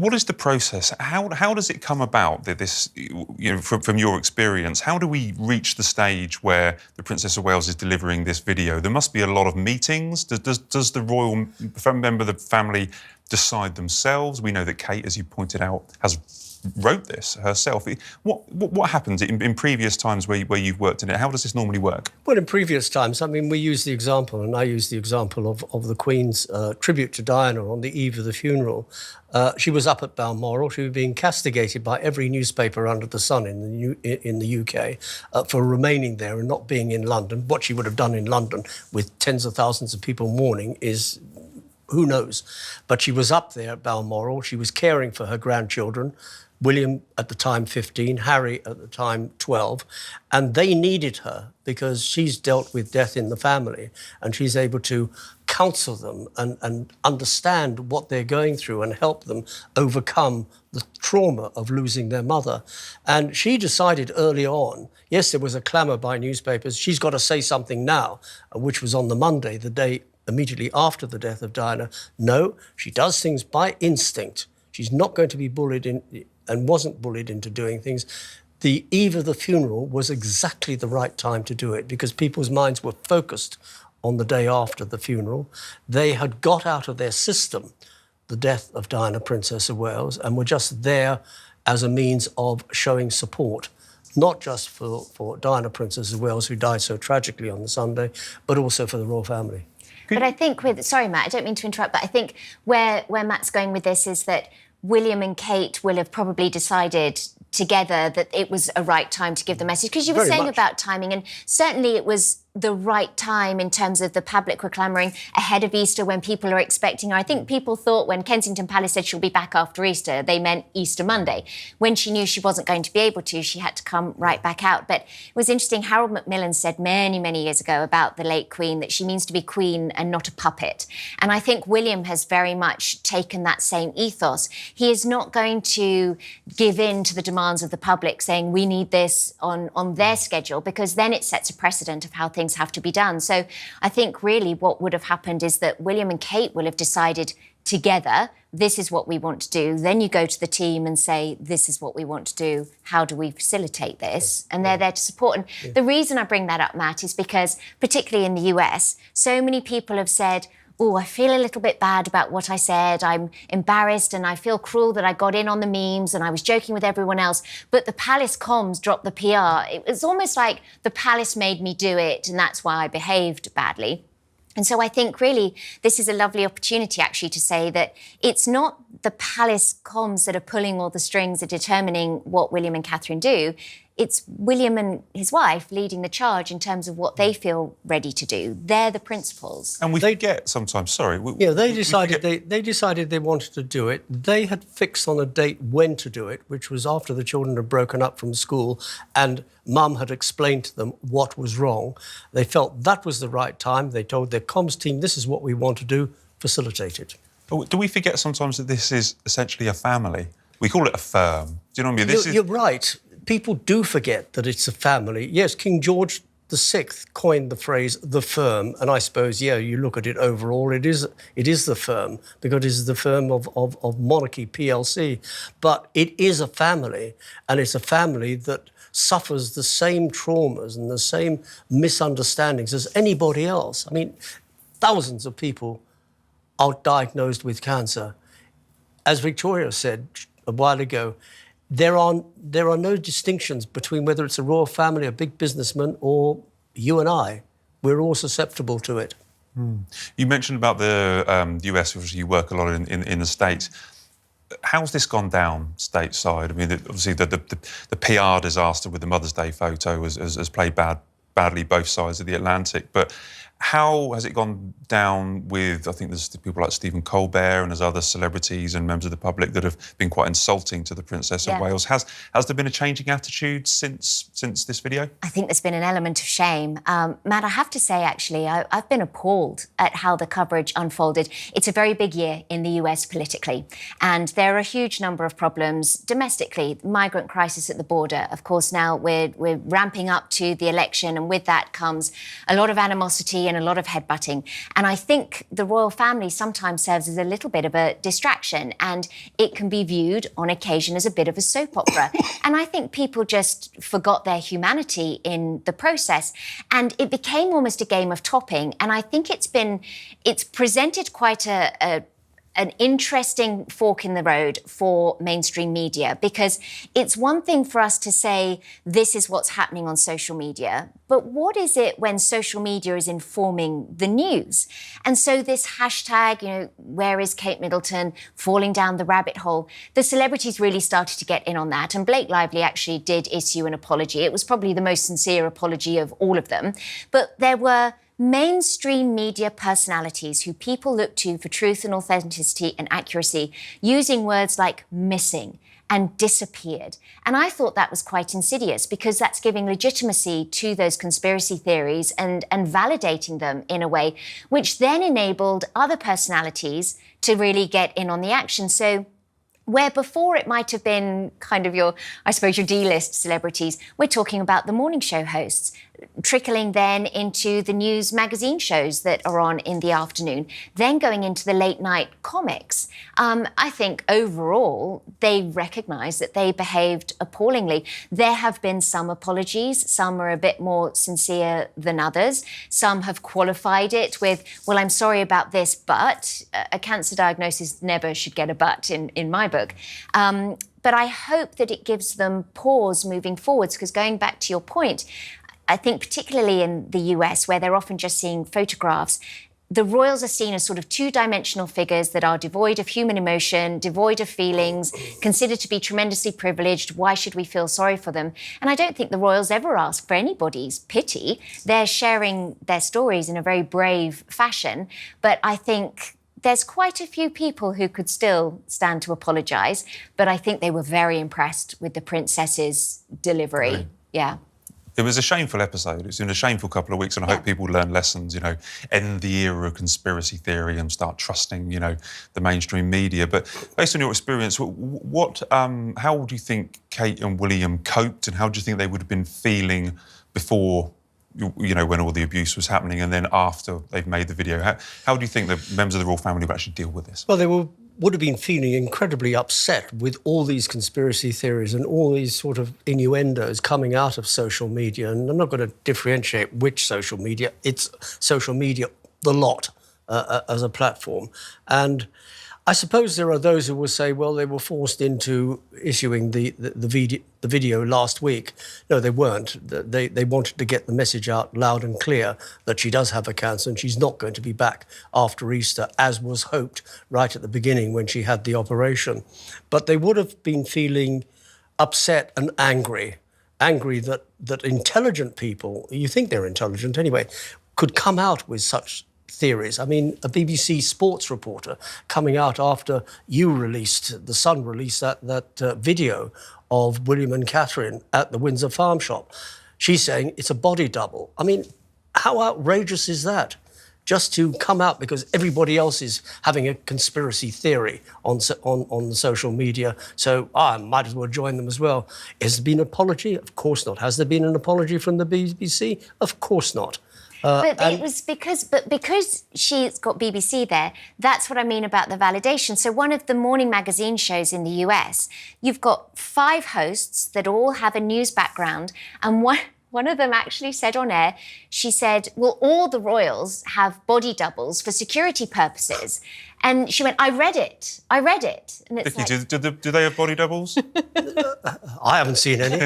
What is the process? How does it come about that this, from your experience, how do we reach the stage where the Princess of Wales is delivering this video? There must be a lot of meetings. Does the royal member of the family decide themselves? We know that Kate, as you pointed out, wrote this herself. What happens in previous times where you've worked in it? How does this normally work? Well, in previous times, I mean, we use the example, and I use the example of the Queen's tribute to Diana on the eve of the funeral. She was up at Balmoral. She was being castigated by every newspaper under the sun in the UK for remaining there and not being in London. What she would have done in London with tens of thousands of people mourning is who knows. But she was up there at Balmoral. She was caring for her grandchildren. William, at the time 15, Harry, at the time 12, and they needed her because she's dealt with death in the family and she's able to counsel them and understand what they're going through and help them overcome the trauma of losing their mother. And she decided early on, yes, there was a clamour by newspapers, she's got to say something now, which was on the Monday, the day immediately after the death of Diana. No, she does things by instinct. She's not going to be bullied and wasn't bullied into doing things. The eve of the funeral was exactly the right time to do it because people's minds were focused on the day after the funeral. They had got out of their system the death of Diana, Princess of Wales, and were just there as a means of showing support, not just for Diana, Princess of Wales, who died so tragically on the Sunday, but also for the royal family. But I think sorry, Matt, I don't mean to interrupt, but I think where Matt's going with this is that William and Kate will have probably decided together that it was a right time to give the message. Because you were saying about timing, and certainly it was the right time in terms of the public were clamouring ahead of Easter when people are expecting her. I think people thought when Kensington Palace said she'll be back after Easter, they meant Easter Monday. When she knew she wasn't going to be able to, she had to come right back out. But it was interesting, Harold Macmillan said many, many years ago about the late Queen that she means to be queen and not a puppet. And I think William has very much taken that same ethos. He is not going to give in to the demands of the public saying we need this on their schedule, because then it sets a precedent of how things have to be done. So I think really what would have happened is that William and Kate will have decided together, this is what we want to do. Then you go to the team and say, this is what we want to do. How do we facilitate this? And they're there to support. And the reason I bring that up, Matt, is because particularly in the US, so many people have said, oh, I feel a little bit bad about what I said. I'm embarrassed and I feel cruel that I got in on the memes and I was joking with everyone else. But the palace comms dropped the PR. It was almost like the palace made me do it and that's why I behaved badly. And so I think really this is a lovely opportunity actually to say that it's not the palace comms that are pulling all the strings and determining what William and Catherine do. It's William and his wife leading the charge in terms of what they feel ready to do. They're the principals. And they get sometimes, sorry. They decided they wanted to do it. They had fixed on a date when to do it, which was after the children had broken up from school and Mum had explained to them what was wrong. They felt that was the right time. They told their comms team, this is what we want to do, facilitate it. But do we forget sometimes that this is essentially a family? We call it a firm. Do you know what I mean? You're right. People do forget that it's a family. Yes, King George VI coined the phrase "the firm," and I suppose, you look at it overall, it is the firm because it is the firm of monarchy PLC. But it is a family, and it's a family that suffers the same traumas and the same misunderstandings as anybody else. I mean, thousands of people are diagnosed with cancer. As Victoria said a while ago, there are no distinctions between whether it's a royal family, a big businessman, or you and I. We're all susceptible to it. You mentioned about the US, obviously you work a lot in the States. How's this gone down stateside? I mean, obviously the PR disaster with the Mother's Day photo has played badly both sides of the Atlantic, but how has it gone down with, I think there's people like Stephen Colbert and there's other celebrities and members of the public that have been quite insulting to the Princess of Wales. Has there been a changing attitude since this video? I think there's been an element of shame. Matt, I have to say, actually, I've been appalled at how the coverage unfolded. It's a very big year in the US politically, and there are a huge number of problems domestically. Migrant crisis at the border. Of course, now we're ramping up to the election, and with that comes a lot of animosity energy and a lot of headbutting. And I think the royal family sometimes serves as a little bit of a distraction, and it can be viewed on occasion as a bit of a soap opera. And I think people just forgot their humanity in the process, and it became almost a game of topping. And I think it's presented quite an interesting fork in the road for mainstream media, because it's one thing for us to say this is what's happening on social media, but what is it when social media is informing the news? And so this hashtag, where is Kate Middleton, falling down the rabbit hole, the celebrities really started to get in on that. And Blake Lively actually did issue an apology. It was probably the most sincere apology of all of them. But there were mainstream media personalities who people look to for truth and authenticity and accuracy, using words like missing and disappeared. And I thought that was quite insidious, because that's giving legitimacy to those conspiracy theories and validating them in a way, which then enabled other personalities to really get in on the action. So where before it might have been kind of your D-list celebrities, we're talking about the morning show hosts, trickling then into the news magazine shows that are on in the afternoon, then going into the late night comics. I think overall they recognise that they behaved appallingly. There have been some apologies, some are a bit more sincere than others. Some have qualified it with, well, I'm sorry about this, but a cancer diagnosis never should get a but in my book. But I hope that it gives them pause moving forwards, because going back to your point, I think particularly in the US, where they're often just seeing photographs, the royals are seen as sort of two-dimensional figures that are devoid of human emotion, devoid of feelings, considered to be tremendously privileged. Why should we feel sorry for them? And I don't think the royals ever ask for anybody's pity. They're sharing their stories in a very brave fashion. But I think there's quite a few people who could still stand to apologise, but I think they were very impressed with the princess's delivery. Right. Yeah. It was a shameful episode. It's been a shameful couple of weeks, and I hope people learn lessons, end the era of conspiracy theory and start trusting, the mainstream media. But based on your experience, how do you think Kate and William coped, and how do you think they would have been feeling before, when all the abuse was happening, and then after they've made the video? How do you think the members of the royal family would actually deal with this? Well, they would have been feeling incredibly upset with all these conspiracy theories and all these sort of innuendos coming out of social media. And I'm not going to differentiate which social media. It's social media, the lot, as a platform. And I suppose there are those who will say, well, they were forced into issuing the video last week. No, they weren't. They wanted to get the message out loud and clear that she does have a cancer and she's not going to be back after Easter, as was hoped right at the beginning when she had the operation. But they would have been feeling upset and angry that intelligent people, you think they're intelligent anyway, could come out with such theories. I mean, a BBC sports reporter coming out after The Sun released that video of William and Catherine at the Windsor Farm Shop. She's saying it's a body double. I mean, how outrageous is that? Just to come out because everybody else is having a conspiracy theory on the social media, so I might as well join them as well. Has there been an apology? Of course not. Has there been an apology from the BBC? Of course not. But it was because she's got BBC there, that's what I mean about the validation. So one of the morning magazine shows in the US, you've got 5 hosts that all have a news background, and one of them actually said on air, she said, well, all the royals have body doubles for security purposes. And she went, I read it. And it's Dickie, do they have body doubles? I haven't seen any.